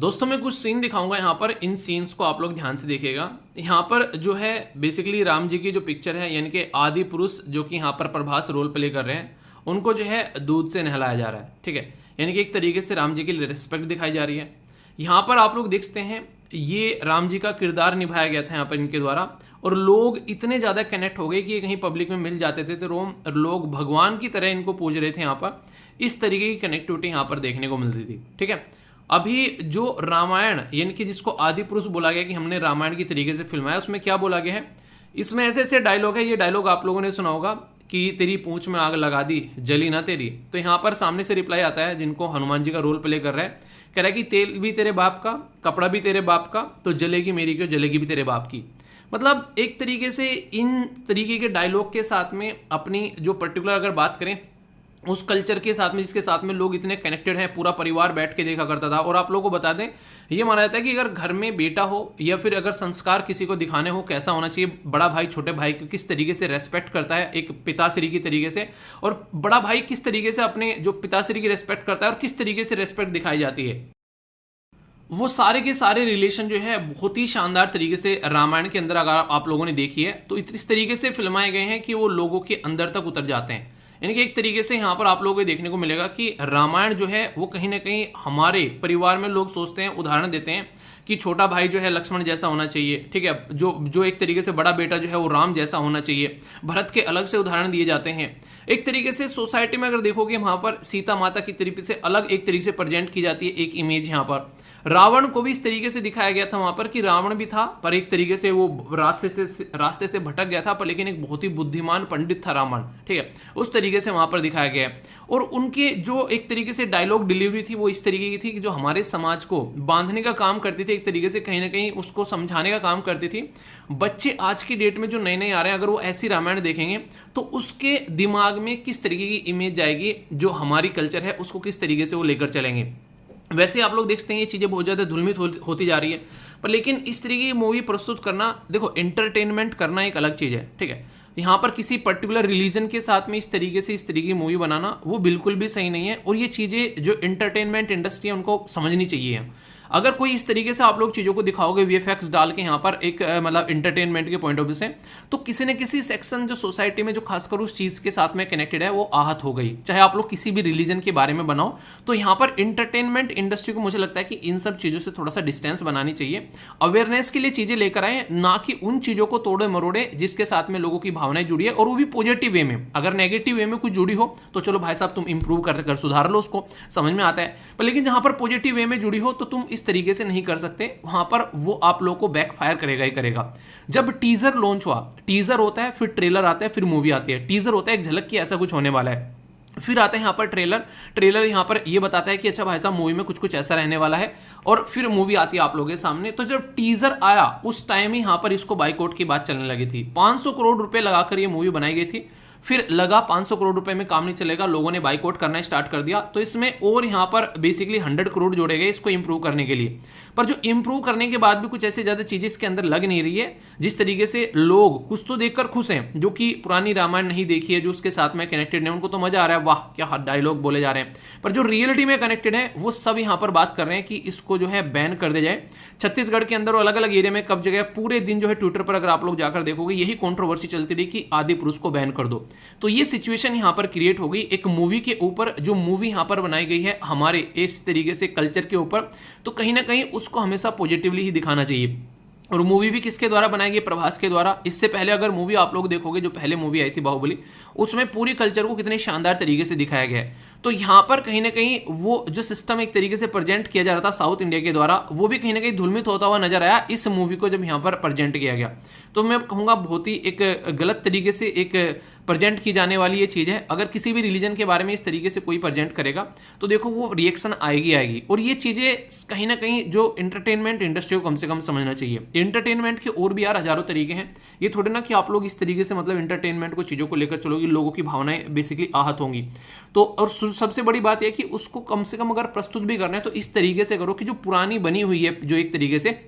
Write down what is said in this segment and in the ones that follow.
दोस्तों मैं कुछ सीन दिखाऊंगा यहाँ पर। इन सीन्स को आप लोग ध्यान से देखिएगा। यहाँ पर जो है बेसिकली राम जी की जो पिक्चर है, यानी कि आदि पुरुष जो कि यहाँ पर प्रभास रोल प्ले कर रहे हैं, उनको जो है दूध से नहलाया जा रहा है। ठीक है, यानी कि एक तरीके से राम जी की रिस्पेक्ट दिखाई जा रही है। यहाँ पर आप लोग देख सकते हैं ये राम जी का किरदार निभाया गया था यहाँ पर इनके द्वारा, और लोग इतने ज़्यादा कनेक्ट हो गए कि ये कहीं पब्लिक में मिल जाते थे तो लोग भगवान की तरह इनको पूज रहे थे। यहाँ पर इस तरीके की कनेक्टिविटी यहाँ पर देखने को मिलती थी। ठीक है, अभी जो रामायण यानी कि जिसको आदि पुरुष बोला गया कि हमने रामायण की तरीके से फिल्माया, उसमें क्या बोला गया है, इसमें ऐसे ऐसे डायलॉग है। ये डायलॉग आप लोगों ने सुना होगा कि तेरी पूंछ में आग लगा दी जली ना तेरी। तो यहाँ पर सामने से रिप्लाई आता है, जिनको हनुमान जी का रोल प्ले कर रहा है, कह रहा है कि तेल भी तेरे बाप का, कपड़ा भी तेरे बाप का, तो जलेगी मेरी क्यों, जलेगी भी तेरे बाप की। मतलब एक तरीके से इन तरीके के डायलॉग के साथ में अपनी जो पर्टिकुलर अगर बात करें उस कल्चर के साथ में, जिसके साथ में लोग इतने कनेक्टेड हैं, पूरा परिवार बैठ के देखा करता था। और आप लोगों को बता दें, ये माना जाता है कि अगर घर में बेटा हो या फिर अगर संस्कार किसी को दिखाने हो, कैसा होना चाहिए, बड़ा भाई छोटे भाई को किस तरीके से रेस्पेक्ट करता है एक पिताश्री की तरीके से, और बड़ा भाई किस तरीके से अपने जो पिताश्री की रेस्पेक्ट करता है और किस तरीके से रेस्पेक्ट दिखाई जाती है, वो सारे के सारे रिलेशन जो है बहुत ही शानदार तरीके से रामायण के अंदर अगर आप लोगों ने देखी है तो इस तरीके से फिल्माए गए हैं कि वो लोगों के अंदर तक उतर जाते हैं। यानी कि एक तरीके से यहाँ पर आप लोगों को देखने को मिलेगा कि रामायण जो है वो कहीं ना कहीं हमारे परिवार में लोग सोचते हैं, उदाहरण देते हैं कि छोटा भाई जो है लक्ष्मण जैसा होना चाहिए। ठीक है, जो एक तरीके से बड़ा बेटा जो है वो राम जैसा होना चाहिए। भरत के अलग से उदाहरण दिए जाते हैं। एक तरीके से सोसाइटी में अगर देखोगे वहां पर सीता माता की तरीके से अलग एक तरीके से प्रेजेंट की जाती है एक इमेज। यहाँ पर रावण को भी इस तरीके से दिखाया गया था वहां पर कि रावण भी था, पर एक तरीके से वो रास्ते से भटक गया था, पर लेकिन एक बहुत ही बुद्धिमान पंडित था रावण। ठीक है, उस तरीके से वहां पर दिखाया गया है। और उनके जो एक तरीके से डायलॉग डिलीवरी थी वो इस तरीके की थी कि जो हमारे समाज को बांधने का काम करती थी, एक तरीके से कहीं ना कहीं उसको समझाने का काम करती थी। बच्चे आज की डेट में जो नए नए आ रहे हैं, अगर वो ऐसी रामायण देखेंगे तो उसके दिमाग में किस तरीके की इमेज जाएगी, जो हमारी कल्चर है उसको किस तरीके से वो लेकर चलेंगे। वैसे आप लोग देखते हैं ये चीज़ें बहुत ज़्यादा धुलमित होती जा रही है, पर लेकिन इस तरीके की मूवी प्रस्तुत करना, देखो एंटरटेनमेंट करना एक अलग चीज़ है। ठीक है, यहाँ पर किसी पर्टिकुलर रिलीजन के साथ में इस तरीके की मूवी बनाना वो बिल्कुल भी सही नहीं है। और ये चीज़ें जो एंटरटेनमेंट इंडस्ट्री है उनको समझनी चाहिए। अगर कोई इस तरीके से आप लोग चीज़ों को दिखाओगे वीएफएक्स डाल के यहाँ पर एक मतलब एंटरटेनमेंट के पॉइंट ऑफ व्यू से, तो किसी न किसी सेक्शन जो सोसाइटी में जो खासकर उस चीज़ के साथ में कनेक्टेड है वो आहत हो गई। चाहे आप लोग किसी भी रिलीजन के बारे में बनाओ, तो यहाँ पर एंटरटेनमेंट इंडस्ट्री को मुझे लगता है कि इन सब चीज़ों से थोड़ा सा डिस्टेंस बनानी चाहिए। अवेयरनेस के लिए चीज़ें लेकर आए, ना कि उन चीज़ों को तोड़े मरोड़े जिसके साथ में लोगों की भावनाएं जुड़ी है, और वो भी पॉजिटिव वे में। अगर नेगेटिव वे में कुछ जुड़ी हो तो चलो भाई साहब तुम इंप्रूव कर सुधार लो, उसको समझ में आता है। पर लेकिन जहां पर पॉजिटिव वे में जुड़ी हो तो तुम इस तरीके से नहीं कर सकते, वहां पर वो आप लोगों को बैकफायर करेगा ही करेगा। जब टीजर लॉन्च हुआ, टीजर होता है, फिर ट्रेलर आता है, फिर मूवी आती है। टीजर होता है एक झलक की ऐसा कुछ होने वाला है, फिर आता है यहाँ पर ट्रेलर यहाँ पर ये बताता है कि अच्छा भाई साहब मूवी में कुछ कुछ ऐसा रहने वाला है, और फिर मूवी आती है आप लोगों के सामने। तो जब टीजर आया उस टाइम ही यहाँ पर इसको बाइकआउट की बात चलने लगी थी। 500 करोड़ रुपए लगाकर ये मूवी बनाई गई थी, फिर लगा 500 करोड़ रुपए में काम नहीं चलेगा, लोगों ने बाइकआउट करना स्टार्ट कर दिया। तो इसमें और यहाँ पर बेसिकली 100 करोड़ जोड़े गए इसको इंप्रूव करने के लिए। पर जो इंप्रूव करने के बाद भी कुछ ऐसे ज्यादा चीजें इसके अंदर लग नहीं रही है जिस तरीके से लोग कुछ तो देखकर खुश हैं, जो कि पुरानी रामायण नहीं देखी है, जो उसके साथ में कनेक्टेड है, उनको तो मजा आ रहा है, वाह क्या डायलॉग बोले जा रहे हैं। पर जो रियलिटी में कनेक्टेड है वो सब यहाँ पर बात कर रहे हैं कि इसको जो है बैन कर दिया जाए। छत्तीसगढ़ के अंदर अलग अलग एरिया में कब जगह पूरे दिन जो है ट्विटर पर अगर आप लोग जाकर देखोगे यही कंट्रोवर्सी चलती रही कि आदि पुरुष को बैन कर दो। तो ये सिचुएशन यहाँ पर क्रिएट हो गई एक मूवी के ऊपर, जो मूवी यहाँ पर बनाई गई है हमारे इस तरीके से कल्चर के ऊपर, तो कहीं ना कहीं उसको हमेशा पॉजिटिवली ही दिखाना चाहिए। और मूवी भी किसके द्वारा बनाई गई, प्रभास के द्वारा। इससे पहले अगर मूवी आप लोग देखोगे, जो पहले मूवी आई थी बाहुबली, उसमें पूरी कल्चर को कितने शानदार तरीके से दिखाया गया है। तो यहाँ पर कहीं ना कहीं वो जो सिस्टम एक तरीके से प्रेजेंट किया जा रहा था साउथ इंडिया के द्वारा, वो भी कहीं ना कहीं धुलमित होता हुआ नजर आया इस मूवी को जब यहाँ पर प्रेजेंट किया गया। तो मैं कहूँगा बहुत ही एक गलत तरीके से एक प्रेजेंट की जाने वाली ये चीज़ है। अगर किसी भी रिलीजन के बारे में इस तरीके से कोई प्रेजेंट करेगा तो देखो वो रिएक्शन आएगी। और ये चीज़ें कहीं ना कहीं जो एंटरटेनमेंट इंडस्ट्री को कम से कम समझना चाहिए। एंटरटेनमेंट के और भी यार हजारों तरीके हैं, ये थोड़े ना कि आप लोग इस तरीके से मतलब एंटरटेनमेंट को चीज़ों को लेकर चलोगे, लोगों की भावनाएं बेसिकली आहत होंगी। तो और सबसे बड़ी बात यह कि उसको कम से कम अगर प्रस्तुत भी करना है तो इस तरीके से करो कि जो पुरानी बनी हुई है, जो एक तरीके से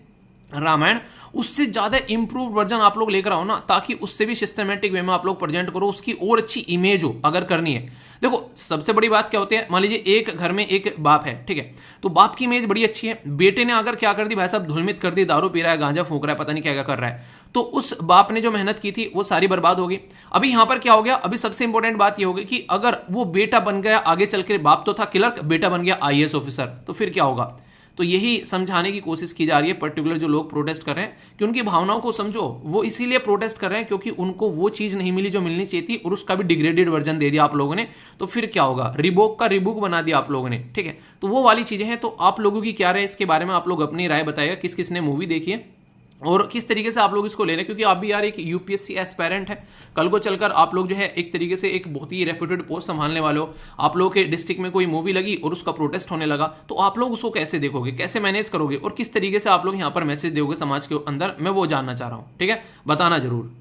रामायण, उससे ज़्यादा इंप्रूव वर्जन आप लोग लेकर आओ ना, ताकि उससे भी सिस्टमेटिक वे में आप लोग प्रेजेंट करो, उसकी और अच्छी इमेज हो अगर करनी है। देखो सबसे बड़ी बात क्या होती है, मान लीजिए एक घर में एक बाप है, ठीक है, तो बाप की इमेज बड़ी अच्छी है, बेटे ने अगर क्या कर दी भाई साहब, धुलमित कर दी, दारू पी रहा है, गांजा फूंक रहा है, पता नहीं क्या क्या कर रहा है, तो उस बाप ने जो मेहनत की थी वो सारी बर्बाद होगी। अभी यहां पर क्या हो गया, अभी सबसे इंपॉर्टेंट बात ये होगी कि अगर वो बेटा बन गया आगे चल के, बाप तो था क्लर्क, बेटा बन गया आईएएस ऑफिसर, तो फिर क्या होगा। तो यही समझाने की कोशिश की जा रही है पर्टिकुलर जो लोग प्रोटेस्ट कर रहे हैं, कि उनकी भावनाओं को समझो। वो इसीलिए प्रोटेस्ट कर रहे हैं क्योंकि उनको वो चीज़ नहीं मिली जो मिलनी चाहिए थी, और उसका भी डिग्रेडेड वर्जन दे दिया आप लोगों ने। तो फिर क्या होगा, रिबोक का रिबुक बना दिया आप लोगों ने, ठीक है। तो वो वाली चीज़ें हैं। तो आप लोगों की क्या राय इसके बारे में, आप लोग अपनी राय बताइएगा, किस किस ने मूवी देखी है और किस तरीके से आप लोग इसको ले रहे हैं, क्योंकि आप भी यार एक यूपीएससी एस्पायरेंट है, कल को चलकर आप लोग जो है एक तरीके से एक बहुत ही रेप्यूटेड पोस्ट संभालने वाले हो। आप लोगों के डिस्ट्रिक्ट में कोई मूवी लगी और उसका प्रोटेस्ट होने लगा, तो आप लोग उसको कैसे देखोगे, कैसे मैनेज करोगे, और किस तरीके से आप लोग यहाँ पर मैसेज दोगे समाज के अंदर, मैं वो जानना चाह रहा हूँ, ठीक है, बताना जरूर।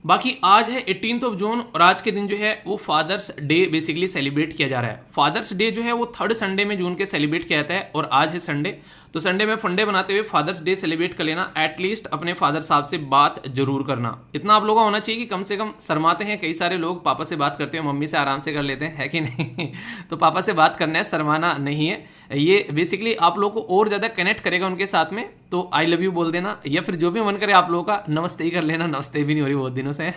बाकी आज है 18 जून और आज के दिन जो है वो फादर्स डे बेसिकली सेलिब्रेट किया जा रहा है। फादर्स डे जो है वो 3rd संडे में जून के सेलिब्रेट किया जाता है, और आज है संडे, तो संडे में फंडे बनाते हुए फादर्स डे सेलिब्रेट कर लेना। एटलीस्ट अपने फादर साहब से बात जरूर करना, इतना आप लोगों का होना चाहिए कि कम से कम शर्माते हैं कई सारे लोग, पापा से बात करते हैं, मम्मी से आराम से कर लेते हैं, है कि नहीं तो पापा से बात करना है, शर्माना नहीं है। ये बेसिकली आप लोगों को और ज़्यादा कनेक्ट करेगा उनके साथ में। तो आई लव यू बोल देना, या फिर जो भी मन करे आप लोगों का नमस्ते ही कर लेना, नमस्ते भी नहीं हो रही बहुत दिनों से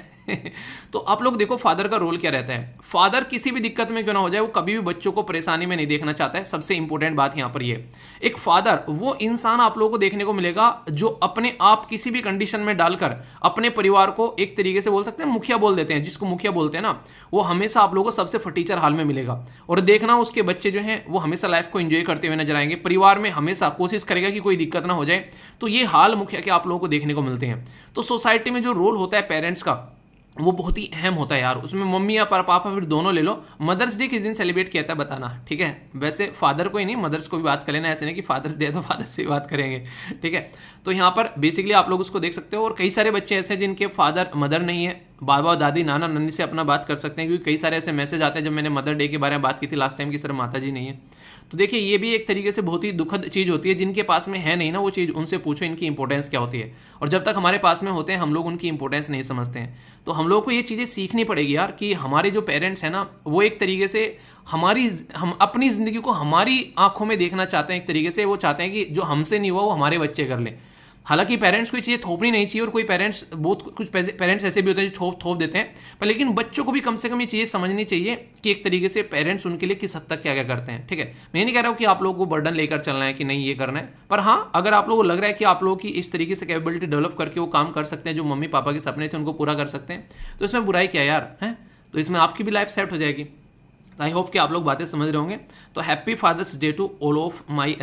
तो आप लोग देखो फादर का रोल क्या रहता है। फादर किसी भी दिक्कत में क्यों ना हो जाए, वो कभी भी बच्चों को परेशानी में नहीं देखना चाहता है। सबसे इंपॉर्टेंट बात यहाँ पर ये, एक फादर वो इंसान आप लोगों को देखने को मिलेगा जो अपने आप किसी भी कंडीशन में डालकर अपने परिवार को एक तरीके से बोल सकते हैं मुखिया बोल देते हैं, जिसको मुखिया बोलते हैं ना, वो हमेशा आप लोगों को सबसे फटीचर हाल में मिलेगा। और देखना उसके बच्चे जो हैं वो हमेशा लाइफ को एंजॉय करते हुए नजर आएंगे, परिवार में हमेशा कोशिश करेगा कि कोई दिक्कत ना हो जाए। तो ये हाल मुखिया के आप लोगों को देखने को मिलते हैं। तो सोसाइटी में जो रोल होता है पेरेंट्स का, वो बहुत ही अहम होता है यार। उसमें मम्मी या पापा फिर दोनों ले लो। मदर्स डे किस दिन सेलिब्रेट किया था बताना, ठीक है। वैसे फादर को ही नहीं, मदर्स को भी बात कर लेना, ऐसे नहीं कि फादर्स डे तो फादर से भी बात करेंगे, ठीक है। तो यहाँ पर बेसिकली आप लोग उसको देख सकते हो। और कई सारे बच्चे ऐसे हैं जिनके फादर मदर नहीं है, बाबा दादी नाना नानी से अपना बात कर सकते हैं, क्योंकि कई सारे ऐसे मैसेज आते हैं। जब मैंने मदर डे के बारे में बात की थी लास्ट टाइम की सर माता जी नहीं है, तो देखिए ये भी एक तरीके से बहुत ही दुखद चीज़ होती है। जिनके पास में है नहीं ना वो चीज़, उनसे पूछो इनकी इंपॉर्टेंस क्या होती है। और जब तक हमारे पास में होते हैं हम लोग उनकी इंपॉर्टेंस नहीं समझते हैं। तो हम लोग को ये चीज़ें सीखनी पड़ेगी यार, कि हमारे जो पेरेंट्स हैं ना वो एक तरीके से हम अपनी ज़िंदगी को हमारी आंखों में देखना चाहते हैं। एक तरीके से वो चाहते हैं कि जो हमसे नहीं हुआ वो हमारे बच्चे कर लें। हालांकि पेरेंट्स को ये चीज़ें थोपनी नहीं चाहिए, और कोई पेरेंट्स बहुत कुछ पेरेंट्स ऐसे भी होते हैं जो थोप देते हैं, पर लेकिन बच्चों को भी कम से कम ये चीज़ें समझनी चाहिए कि एक तरीके से पेरेंट्स उनके लिए किस हद तक क्या क्या करते हैं, ठीक है। मैं नहीं कह रहा हूँ कि आप लोगों को बर्डन लेकर चलना है कि नहीं ये करना है, पर हाँ अगर आप लोगों को लग रहा है कि आप लोगों की इस तरीके से कैपेबिलिटी डेवलप करके वो काम कर सकते हैं जो मम्मी पापा के सपने थे उनको पूरा कर सकते हैं, तो इसमें बुराई क्या यार है। तो इसमें आपकी भी लाइफ सेट हो जाएगी। आई होप कि आप लोग बातें समझ रहे होंगे। तो happy father's day to all of my